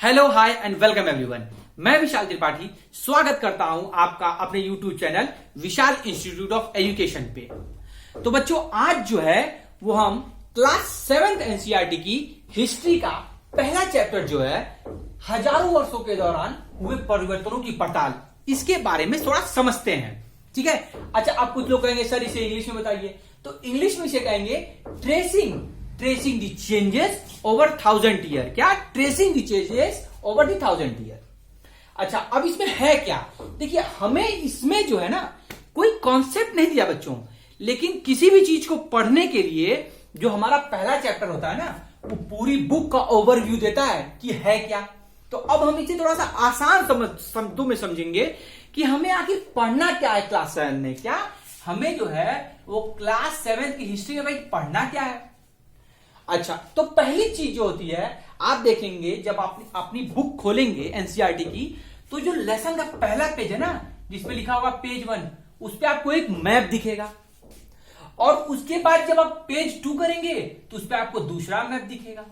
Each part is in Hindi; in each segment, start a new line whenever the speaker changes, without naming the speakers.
Hello hi and welcome everyone. मैं विशाल त्रिपाठी स्वागत करता हूं आपका अपने YouTube channel Vishal institute of education पे। तो बच्चों आज जो है वो हम क्लास 7th एनसीईआरटी की हिस्ट्री का पहला चैप्टर जो है हजारों वर्षों के दौरान हुए परिवर्तनों की पड़ताल, इसके बारे में थोड़ा समझते हैं। ठीक है। अच्छा, आप कुछ लोग कहेंगे सर इसे इंग्लिश में बताइए, तो इंग्लिश में इसे कहेंगे tracing the changes over 1000 year. क्या? Tracing the changes over the 1000 year. अच्छा, अब इसमें है क्या? देखिए, हमें इसमें जो है ना कोई कॉन्सेप्ट नहीं दिया बच्चों, लेकिन किसी भी चीज को पढ़ने के लिए जो हमारा पहला चैप्टर होता है ना, वो पूरी बुक का ओवरव्यू देता है कि है क्या। तो अब हम इसे थोड़ा सा आसान शब्दों में समझेंगे कि हमें आखिर पढ़ना क्या है क्लास 7 में। क्या हमें जो है वो क्लास 7 की हिस्ट्री में भाई पढ़ना क्या है। अच्छा, तो पहली चीज जो होती है, आप देखेंगे जब आप अपनी बुक खोलेंगे एनसीईआरटी की, तो जो लेसन का पहला पेज है ना, जिसमें लिखा होगा पेज 1, उस पर आपको एक मैप दिखेगा। और उसके बाद जब आप पेज 2 करेंगे तो उस पर आपको दूसरा मैप दिखेगा।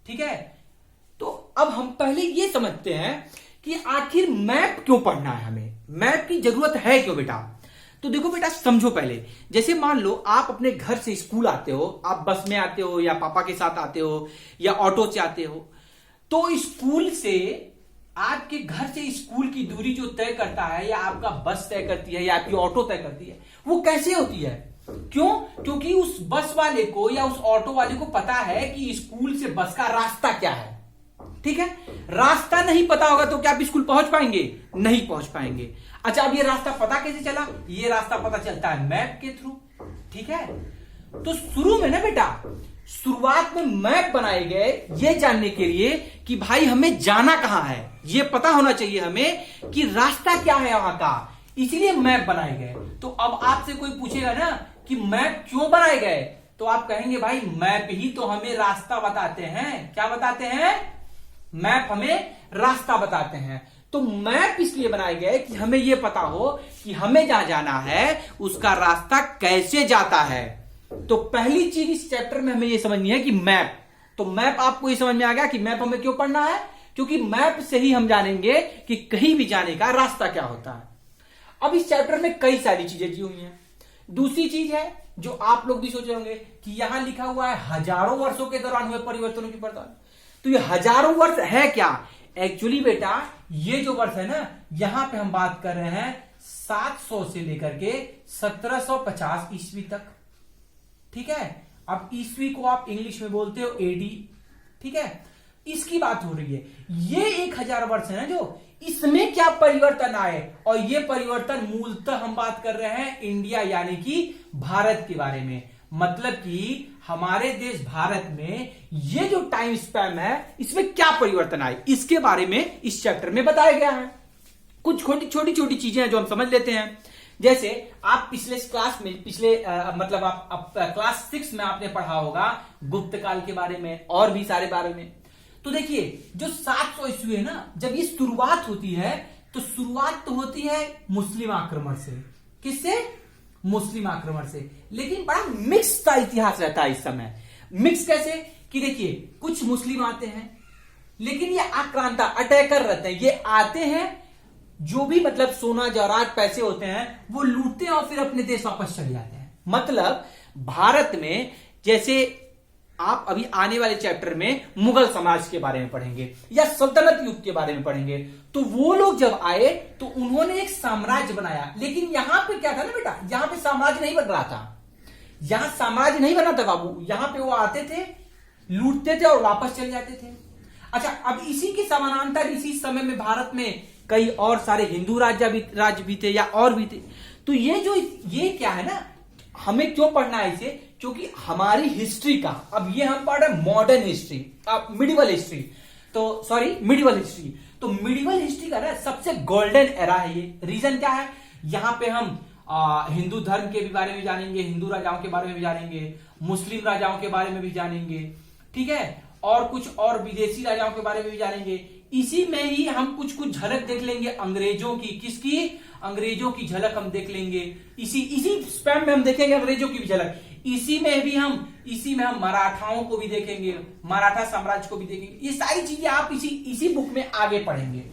ठीक है। तो अब हम पहले ये समझते हैं कि आखिर मैप क्यों पढ़ना है, हमें मैप की जरूरत है क्यों बेटा। तो देखो बेटा, समझो पहले, जैसे मान लो आप अपने घर से स्कूल आते हो, आप बस में आते हो या पापा के साथ आते हो या ऑटो से आते हो, तो स्कूल से आपके घर से स्कूल की दूरी जो तय करता है, या आपका बस तय करती है या आपकी ऑटो तय करती है, वो कैसे होती है? क्यों? क्योंकि उस बस वाले को या उस ऑटो वाले को पता है कि स्कूल से बस का रास्ता क्या है। ठीक है। रास्ता नहीं पता होगा तो क्या आप स्कूल पहुंच पाएंगे? नहीं पहुंच पाएंगे। अच्छा, अब ये रास्ता पता कैसे चला? ये रास्ता पता चलता है मैप के थ्रू। ठीक है। तो शुरू में ना बेटा, शुरुआत में मैप बनाए गए ये जानने के लिए कि भाई हमें जाना कहां है, ये पता होना चाहिए हमें कि रास्ता क्या है वहां का, इसलिए मैप बनाए गए। तो अब आपसे कोई पूछेगा ना कि मैप क्यों बनाए गए, तो आप कहेंगे भाई मैप ही तो हमें रास्ता बताते हैं। क्या बताते हैं? मैप हमें रास्ता बताते हैं। तो मैप इसलिए बनाए गए कि हमें यह पता हो कि हमें जहां जाना है उसका रास्ता कैसे जाता है। तो पहली चीज इस चैप्टर में हमें यह समझनी है कि मैप। तो मैप आपको ये समझ में आ गया कि मैप हमें क्यों पढ़ना है, क्योंकि मैप से ही हम जानेंगे कि कहीं भी जाने का रास्ता क्या होता है। अब इस चैप्टर में कई सारी चीजें दी हुई हैं। दूसरी चीज है जो आप लोग भी सोच रहे होंगे कि यहां लिखा हुआ है हजारों वर्षों के दौरान हुए परिवर्तनों की पड़ताल। तो ये हजारों वर्ष है क्या? एक्चुअली बेटा, ये जो वर्ष है ना, यहां पे हम बात कर रहे हैं 700 से लेकर के 1750 ईस्वी तक। ठीक है। अब ईस्वी को आप इंग्लिश में बोलते हो एडी। ठीक है। इसकी बात हो रही है। ये 1000 वर्ष है ना, जो इसमें क्या परिवर्तन आए, और ये परिवर्तन मूलतः हम बात कर रहे हैं इंडिया यानी कि भारत के बारे में। मतलब कि हमारे देश भारत में ये जो टाइम स्पैन है, इसमें क्या परिवर्तन आए, इसके बारे में इस चैप्टर में बताया गया है। कुछ छोटी छोटी चीजें हैं जो हम समझ लेते हैं। जैसे आप पिछले क्लास में मतलब आप क्लास 6 में आपने पढ़ा होगा गुप्त काल के बारे में और भी सारे बारे में। तो देखिए, जो 700 ईस्वी है ना, जब ये शुरुआत होती है तो शुरुआत तो होती है मुस्लिम आक्रमण से। किससे? मुस्लिम आक्रमण से। लेकिन बड़ा मिक्स का इतिहास रहता है इस समय। मिक्स कैसे? कि देखिए, कुछ मुस्लिम आते हैं, लेकिन ये आक्रांता अटैकर रहते हैं। ये आते हैं, जो भी मतलब सोना जवाहरात पैसे होते हैं वो लूटते हैं और फिर अपने देश वापस चले जाते हैं। मतलब भारत में, जैसे आप अभी आने वाले चैप्टर में मुगल समाज के बारे में पढ़ेंगे या सल्तनत युग के बारे में पढ़ेंगे, तो वो लोग जब आए तो उन्होंने एक साम्राज्य बनाया। लेकिन यहां पे क्या था ना बेटा, यहां पे साम्राज्य नहीं बन रहा था। यहां साम्राज्य नहीं बना था बाबू। यहां पे वो आते थे, लूटते थे और वापस चले जाते थे। अच्छा, अब इसी के समानांतर इसी समय में भारत में कई और सारे हिंदू राज्य भी थे या और भी थे। तो ये क्या है ना, हमें क्यों पढ़ना है इसे? क्योंकि हमारी हिस्ट्री का, अब ये हम पढ़ रहे हैं modern history, medieval history. Medieval history. तो मिडिवल हिस्ट्री का ना सबसे गोल्डन एरा है ये। रीजन क्या है? यहां पे हम हिंदू धर्म के भी बारे में जानेंगे, हिंदू राजाओं के बारे में भी जानेंगे, मुस्लिम राजाओं के बारे में भी जानेंगे। ठीक है। और कुछ और विदेशी राजाओं के बारे में भी जानेंगे। इसी में ही हम कुछ झलक देख लेंगे अंग्रेजों की। किसकी? अंग्रेजों की झलक हम देख लेंगे। इसी स्पैम में हम देखेंगे अंग्रेजों की भी झलक। इसी में भी हम इसी में हम मराठाओं को भी देखेंगे, मराठा साम्राज्य को भी देखेंगे। ये सारी चीजें आप इसी बुक में आगे पढ़ेंगे।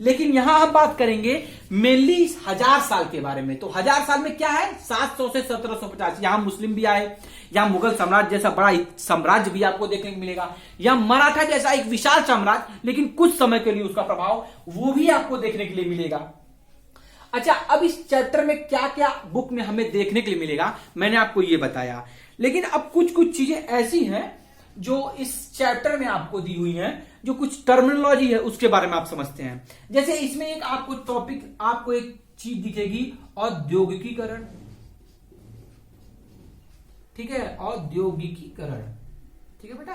लेकिन यहां हम बात करेंगे मेनली इस 1000 साल के बारे में। तो 1000 साल में क्या है, 700 से 1750। यहां मुस्लिम भी आए, यहां मुगल साम्राज्य जैसा बड़ा साम्राज्य भी आपको देखने को मिलेगा, यहां मराठा जैसा एक विशाल साम्राज्य, लेकिन कुछ समय के लिए उसका प्रभाव वो भी आपको देखने के लिए मिलेगा। अच्छा, अब इस चैप्टर में क्या क्या बुक में हमें देखने के लिए मिलेगा मैंने आपको ये बताया। लेकिन अब कुछ चीजें ऐसी हैं जो इस चैप्टर में आपको दी हुई हैं, जो कुछ टर्मिनोलॉजी है उसके बारे में आप समझते हैं। जैसे इसमें एक आपको टॉपिक, आपको एक चीज दिखेगी, औद्योगिकीकरण। ठीक है, औद्योगिकीकरण। ठीक है बेटा,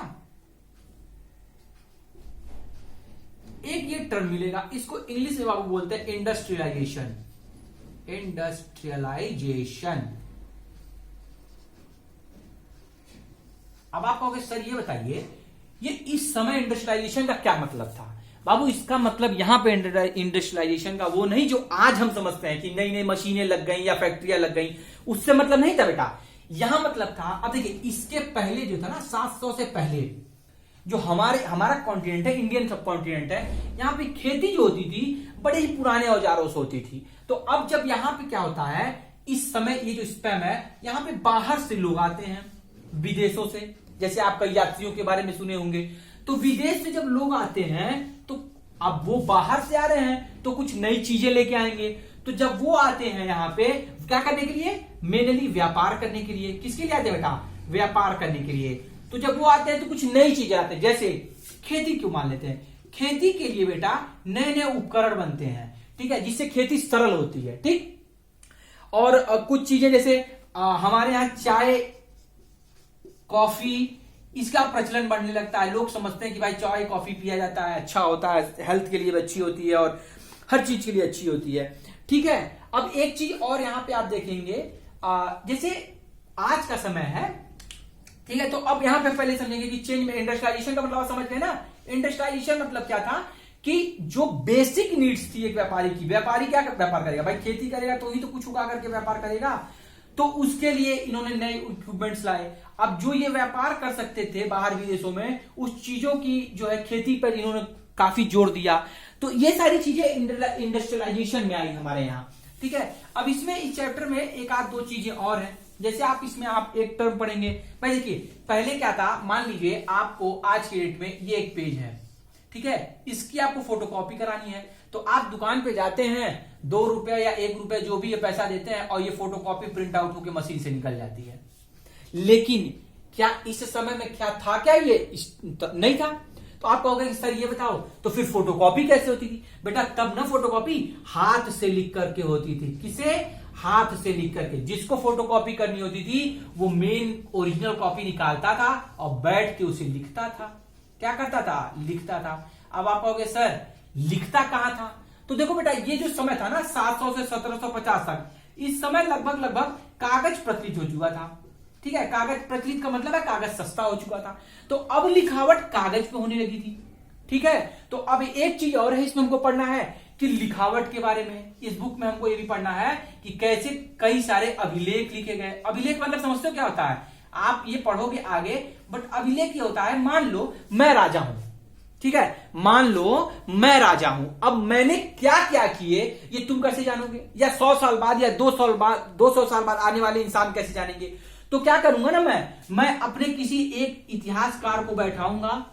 एक ये टर्म मिलेगा, इसको इंग्लिश में बाबू बोलते हैं इंडस्ट्रियलाइजेशन। इंडस्ट्रियलाइजेशन। अब आप कहोगे सर ये बताइए, ये इस समय इंडस्ट्रियलाइजेशन का क्या मतलब था? बाबू इसका मतलब यहां पे इंडस्ट्रियलाइजेशन का वो नहीं जो आज हम समझते हैं कि नई नई मशीनें लग गई या फैक्ट्रियां लग गई, उससे मतलब नहीं था बेटा। यहां मतलब था, अब देखिए इसके पहले जो था ना, 700 से पहले जो हमारा कॉन्टिनेंट है, इंडियन सब कॉन्टिनेंट है, यहां पे खेती जो होती थी बड़े ही पुराने औजारों से होती थी। तो अब जब यहां पे क्या होता है, इस समय ये जो स्पैम है, यहां पे बाहर से लोग आते हैं, विदेशों से। जैसे आप कई यात्रियों के बारे में सुने होंगे, तो विदेश से जब लोग आते हैं तो अब वो बाहर से आ रहे हैं तो कुछ नई चीजें लेके आएंगे। तो जब वो आते हैं यहाँ पे क्या करने के लिए, मेनली व्यापार करने के लिए। किसके लिए आते हैं बेटा, व्यापार करने के लिए। तो जब वो आते हैं तो कुछ नई चीजें आते हैं, जैसे खेती क्यों मान लेते हैं, खेती के लिए बेटा नए नए उपकरण बनते हैं, ठीक है, जिससे खेती सरल होती है। ठीक, और कुछ चीजें जैसे हमारे यहाँ चाय, कॉफी, इसका प्रचलन बढ़ने लगता है। लोग समझते हैं कि भाई चाय कॉफी पिया जाता है, अच्छा होता है, हेल्थ के लिए भी अच्छी होती है और हर चीज के लिए अच्छी होती है। ठीक है, अब एक चीज और यहां पे आप देखेंगे, जैसे आज का समय है, ठीक है, तो अब यहां पे पहले समझेंगे कि चेंज में इंडस्ट्रियलाइजेशन का मतलब आप समझ गए ना। इंडस्ट्रियलाइजेशन मतलब क्या था कि जो बेसिक नीड्स थी एक व्यापारी की, व्यापारी क्या व्यापार करेगा, भाई खेती करेगा तो ही तो कुछ उगा करके व्यापार करेगा, तो उसके लिए इन्होंने नए इक्विपमेंट्स लाए। अब जो ये व्यापार कर सकते थे बाहर विदेशों में, उस चीजों की जो है खेती पर इन्होंने काफी जोर दिया। तो ये सारी चीजें इंडस्ट्रियलाइजेशन में आई हमारे यहाँ। ठीक है, अब इसमें इस चैप्टर में एक आध दो चीजें और हैं। जैसे आप इसमें आप एक टर्म पढ़ेंगे, भाई देखिए पहले क्या था, मान लीजिए आपको आज के डेट में ये एक पेज है, ठीक है, इसकी आपको फोटोकॉपी करानी है, तो आप दुकान पे जाते हैं, 2 रुपए या 1 रुपए जो भी ये पैसा देते हैं और ये फोटोकॉपी प्रिंट आउट होकर मशीन से निकल जाती है। लेकिन क्या इस समय में क्या था, क्या ये नहीं था? तो आप कहोगे कि सर ये बताओ तो फिर फोटोकॉपी कैसे होती थी? बेटा तब ना फोटोकॉपी हाथ से लिख करके होती थी। किसे? हाथ से लिख करके। जिसको फोटोकॉपी करनी होती थी वो मेन ओरिजिनल कॉपी निकालता था और बैठ के उसे लिखता था। क्या करता था? लिखता था। अब आप कहोगे सर लिखता कहां था? तो देखो बेटा ये जो समय था ना 700 से 1750 तक, इस समय लगभग कागज प्रचलित हो चुका था। ठीक है, कागज प्रचलित का मतलब है कागज सस्ता हो चुका था, तो अब लिखावट कागज पे होने लगी थी। ठीक है, तो अब एक चीज और है इसमें हमको पढ़ना है कि लिखावट के बारे में। इस बुक में हमको ये भी पढ़ना है कि कैसे कई सारे अभिलेख लिखे गए। अभिलेख मतलब समझते हो क्या होता है? आप ये पढ़ोगे आगे, बट अभिलेख ये होता है, मान लो मैं राजा हूं, ठीक है, मान लो मैं राजा हूं, अब मैंने क्या क्या किए ये तुम कैसे जानोगे? या 100 साल बाद या 200 साल बाद आने वाले इंसान कैसे जानेंगे? तो क्या करूंगा ना, मैं अपने किसी एक इतिहासकार को बैठाऊंगा,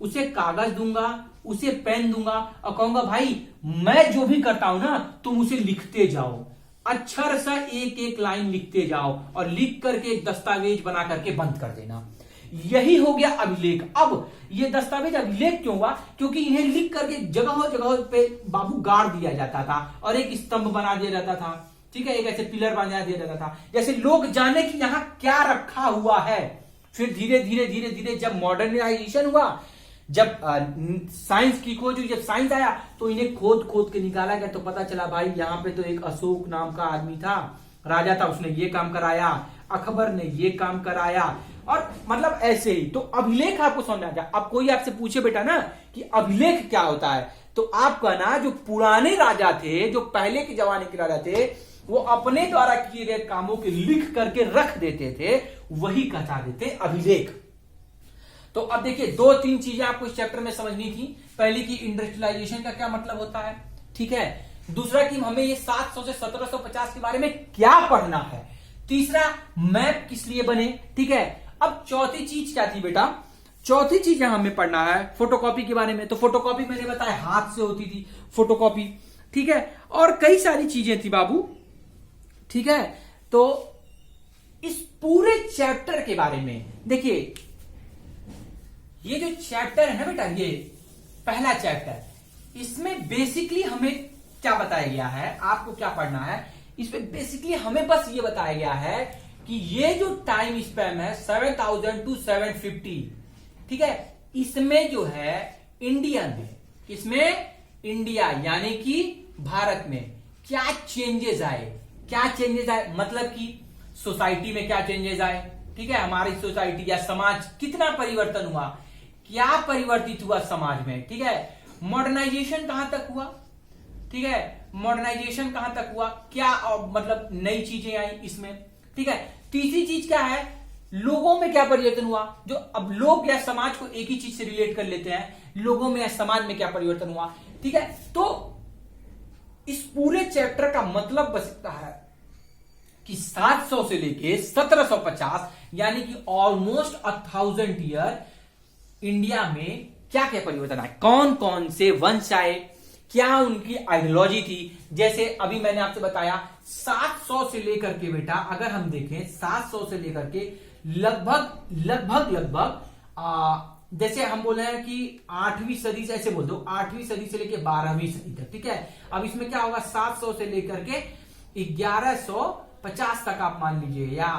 उसे कागज दूंगा, उसे पेन दूंगा और कहूंगा भाई मैं जो भी करता हूं ना तुम उसे लिखते जाओ, अक्षर सा एक एक लाइन लिखते जाओ और लिख करके एक दस्तावेज बना करके बंद कर देना। यही हो गया अभिलेख। अब ये दस्तावेज अभिलेख क्यों हुआ? क्योंकि इन्हें लिख करके जगह जगह पे बाबू गाड़ दिया जाता था और एक स्तंभ बना दिया जाता था। ठीक है, एक ऐसे पिलर बना दिया जाता था, जैसे लोग जाने कि यहां क्या रखा हुआ है। फिर धीरे धीरे जब मॉडर्नाइजेशन हुआ, जब साइंस की खोज हुई, जब साइंस आया तो इन्हें खोद के निकाला गया, तो पता चला भाई यहाँ पे तो एक अशोक नाम का आदमी था, राजा था, उसने ये काम कराया, अकबर ने ये काम कराया, और मतलब ऐसे ही। तो अभिलेख आपको समझ आ जाए। अब कोई आपसे पूछे बेटा ना कि अभिलेख क्या होता है, तो आपका ना जो पुराने राजा थे, जो पहले के जमाने के राजा थे, वो अपने द्वारा किए गए कामों के लिख करके रख देते थे, वही कहलाते थे अभिलेख। तो अब देखिए 2-3 चीजें आपको इस चैप्टर में समझनी थी। पहली की इंडस्ट्रियलाइजेशन का क्या मतलब होता है, ठीक है। दूसरा कि हमें ये 700 से 1750 के बारे में क्या पढ़ना है। तीसरा मैप किस लिए बने, ठीक है। अब चौथी चीज क्या थी बेटा, चौथी चीज हमें पढ़ना है फोटोकॉपी के बारे में। तो फोटोकॉपी मैंने बताया हाथ से होती थी फोटोकॉपी, ठीक है। और कई सारी चीजें थी बाबू, ठीक है। तो इस पूरे चैप्टर के बारे में देखिए, ये जो चैप्टर है ना बेटा, ये पहला चैप्टर, इसमें बेसिकली हमें क्या बताया गया है, आपको क्या पढ़ना है इसमें। बेसिकली हमें बस ये बताया गया है कि ये जो टाइम स्पैन है 7000 to 750, ठीक है, इसमें जो है इंडियन है, इसमें इंडिया यानी कि भारत में क्या चेंजेस आए, क्या चेंजेस आए मतलब कि सोसाइटी में क्या चेंजेस आए, ठीक है। हमारी सोसाइटी या समाज कितना परिवर्तन हुआ, क्या परिवर्तित हुआ समाज में, ठीक है। मॉडर्नाइजेशन कहां तक हुआ, ठीक है, मॉडर्नाइजेशन कहां तक हुआ, क्या मतलब नई चीजें आई इसमें, ठीक है। तीसरी चीज क्या है, लोगों में क्या परिवर्तन हुआ, जो अब लोग या समाज को एक ही चीज से रिलेट कर लेते हैं, लोगों में या समाज में क्या परिवर्तन हुआ, ठीक है। तो इस पूरे चैप्टर का मतलब बस इतना है कि 700 से लेके 1750 यानी कि ऑलमोस्ट 1000 ईयर इंडिया में क्या क्या परिवर्तन आए, कौन कौन से वंश आए, क्या उनकी आइडियोलॉजी थी। जैसे अभी मैंने आपसे बताया 700 से लेकर के बेटा, अगर हम देखें 700 से लेकर के लगभग जैसे हम बोले हैं कि 8वीं सदी से, ऐसे बोल दो 8वीं सदी से लेकर 12वीं सदी तक, ठीक है। अब इसमें क्या होगा, 700 से लेकर के 1150 तक आप मान लीजिए, या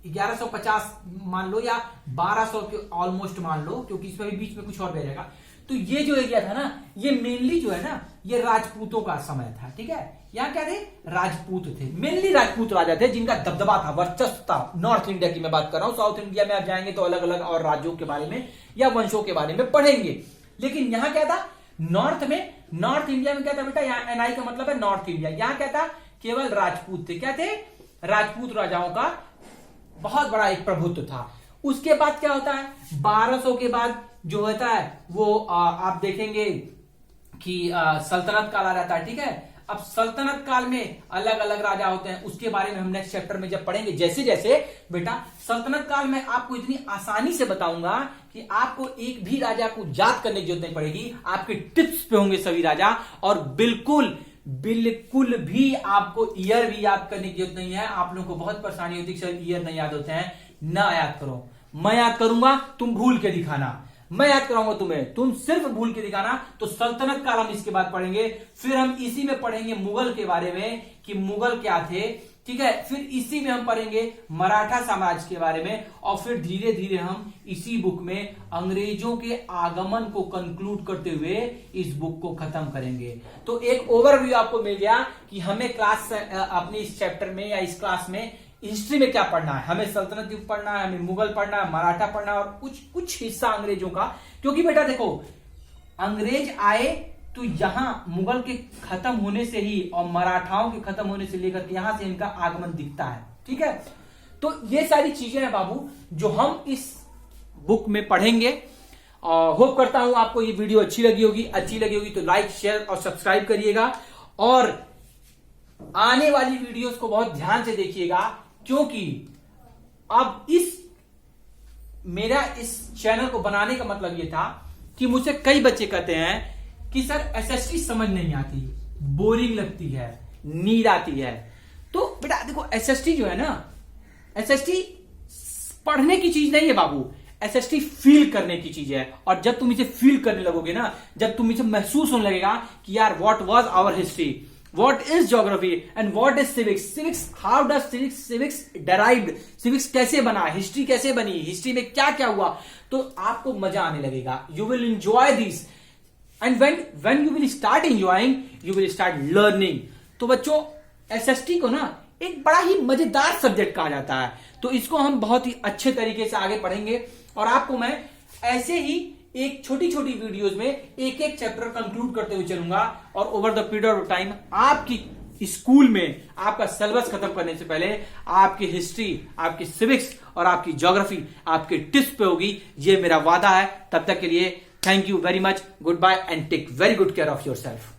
1150 मान लो, या 1200 के ऑलमोस्ट मान लो, क्योंकि इसमें भी बीच में कुछ और भी जाएगा। तो ये जो एरिया था ना, ये मेनली जो है ना, ये राजपूतों का समय था, ठीक है। यहाँ क्या थे, राजपूत थे, मेनली राजपूत राजा थे जिनका दबदबा था, वर्चस्व था। नॉर्थ इंडिया की मैं बात कर रहा हूं, साउथ इंडिया में आप जाएंगे तो अलग अलग और राज्यों के बारे में या वंशों के बारे में पढ़ेंगे। लेकिन यहाँ क्या था, नॉर्थ इंडिया में क्या था बेटा, यहाँ एनआई का मतलब है नॉर्थ इंडिया, यहाँ क्या था, केवल राजपूत थे। क्या थे, राजपूत राजाओं का बहुत बड़ा एक प्रभुत्व था। उसके बाद क्या होता है, 1200 के बाद जो होता है वो आप देखेंगे कि सल्तनत काल आ जाता है, ठीक है। अब सल्तनत काल में अलग अलग राजा होते हैं, उसके बारे में हम नेक्स्ट चैप्टर में जब पढ़ेंगे। जैसे जैसे बेटा सल्तनत काल में आपको इतनी आसानी से बताऊंगा कि आपको एक भी राजा को याद करने की जरूरत नहीं पड़ेगी, आपके टिप्स पे होंगे सभी राजा, और बिल्कुल भी आपको ईयर भी याद करने की जरूरत नहीं है। आप लोगों को बहुत परेशानी होती है सर ईयर नहीं याद होते हैं, ना याद करो, मैं याद करूंगा, तुम भूल के दिखाना, मैं याद कराऊंगा तुम्हें, तुम सिर्फ भूल के दिखाना। तो सल्तनत काल हम इसके बाद पढ़ेंगे, फिर हम इसी में पढ़ेंगे मुगल के बारे में कि मुगल क्या थे, ठीक है। फिर इसी में हम पढ़ेंगे मराठा साम्राज्य के बारे में, और फिर धीरे धीरे हम इसी बुक में अंग्रेजों के आगमन को कंक्लूड करते हुए इस बुक को खत्म करेंगे। तो एक ओवरव्यू आपको मिल गया कि हमें क्लास अपने इस चैप्टर में या इस क्लास में हिस्ट्री में क्या पढ़ना है। हमें सल्तनत युग पढ़ना है, हमें मुगल पढ़ना है, मराठा पढ़ना है, और कुछ हिस्सा अंग्रेजों का। क्योंकि बेटा देखो, अंग्रेज आए तो यहां मुगल के खत्म होने से ही और मराठाओं के खत्म होने से लेकर के यहां से इनका आगमन दिखता है, ठीक है। तो ये सारी चीजें हैं बाबू जो हम इस बुक में पढ़ेंगे। होप करता हूं आपको ये वीडियो अच्छी लगी होगी तो लाइक शेयर और सब्सक्राइब करिएगा, और आने वाली वीडियोस को बहुत ध्यान से देखिएगा, क्योंकि अब मेरा इस चैनल को बनाने का मतलब ये था कि मुझसे कई बच्चे कहते हैं कि सर एसएसटी समझ नहीं आती, बोरिंग लगती है, नींद आती है। तो बेटा देखो एसएसटी जो है ना, एसएसटी पढ़ने की चीज नहीं है बाबू, एसएसटी फील करने की चीज है। और जब तुम इसे फील करने लगोगे ना, जब तुम इसे महसूस होने लगेगा कि यार what was our history, what is geography and what is civics, how does civics derived, civics कैसे बना, हिस्ट्री कैसे बनी, हिस्ट्री में क्या क्या हुआ, तो आपको मजा आने लगेगा। you will enjoy this and when you will start enjoying you will start learning। तो बच्चों एसएसटी को ना एक बड़ा ही मजेदार सब्जेक्ट कहा जाता है, तो इसको हम बहुत ही अच्छे तरीके से आगे पढ़ेंगे, और आपको मैं ऐसे ही एक छोटी वीडियोस में एक चैप्टर कंक्लूड करते हुए चलूंगा, और over the period of time आपकी स्कूल में आपका सिलेबस खत्म करने से पहले आपकी हिस्ट्री, आपकी सिविक्स और आपकी ज्योग्राफी आपके टिप्स पे होगी, ये मेरा वादा है। तब तक के लिए thank you very much, goodbye and take very good care of your self.